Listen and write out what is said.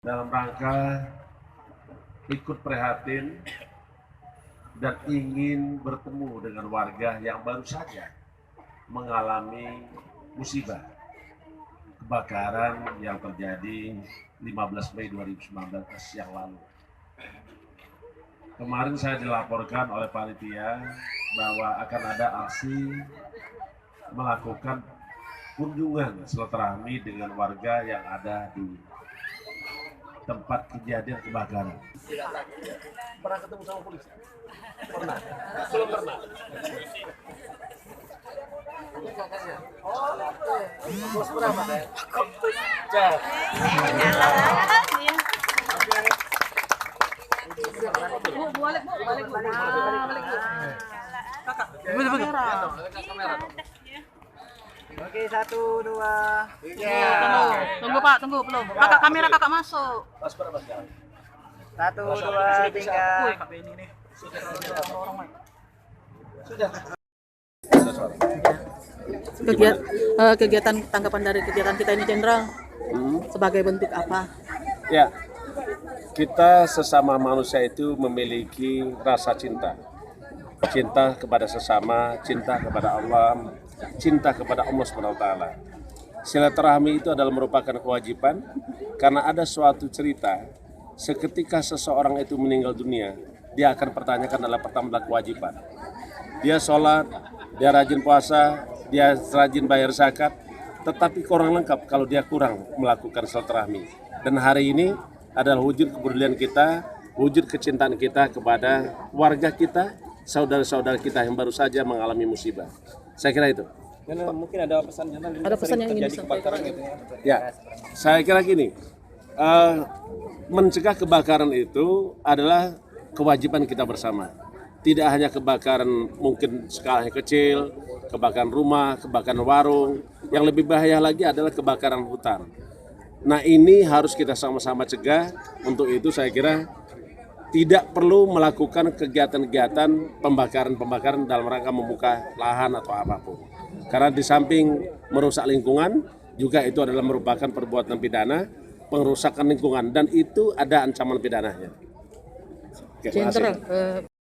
dalam rangka ikut prihatin dan ingin bertemu dengan warga yang baru saja mengalami musibah kebakaran yang terjadi 15 Mei 2019 yang lalu. Kemarin saya dilaporkan oleh panitia bahwa akan ada aksi melakukan kunjungan silaturahmi dengan warga yang ada di tempat kejadian kebakaran. Pernah ketemu sama polisi? Pernah? Belum pernah? Ini kakaknya? Oh, bos berapa deh? Cek. Balik. Kakak, kamera. Oke, 1, 2, 3. Tunggu Pak, belum. Kakak kamera kakak masuk. Pas berapa sekarang? 1, 2, 3. Sudah. Kegiatan tanggapan dari kegiatan kita ini Jenderal sebagai bentuk apa? Ya, kita sesama manusia itu memiliki rasa cinta. Cinta kepada sesama, cinta kepada Allah, cinta kepada Allah SWT. Silaturahmi itu adalah merupakan kewajiban karena ada suatu cerita seketika seseorang itu meninggal dunia, dia akan pertanyakan pertama adalah kewajiban. Dia sholat, dia rajin puasa, dia rajin bayar zakat, tetapi kurang lengkap kalau dia kurang melakukan silaturahmi. Dan hari ini adalah wujud kepedulian kita, wujud kecintaan kita kepada warga kita, saudara-saudara kita yang baru saja mengalami musibah. Saya kira itu. Mungkin ada pesan yang ingin disampaikan gitu ya. Saya kira gini, mencegah kebakaran itu adalah kewajiban kita bersama. Tidak hanya kebakaran mungkin skalanya kecil, kebakaran rumah, kebakaran warung. Yang lebih bahaya lagi adalah kebakaran hutan. Nah, ini harus kita sama-sama cegah. Untuk itu saya kira tidak perlu melakukan kegiatan-kegiatan pembakaran dalam rangka membuka lahan atau apapun. Karena di samping merusak lingkungan, juga itu adalah merupakan perbuatan pidana, pengerusakan lingkungan, dan itu ada ancaman pidananya. Jenderal.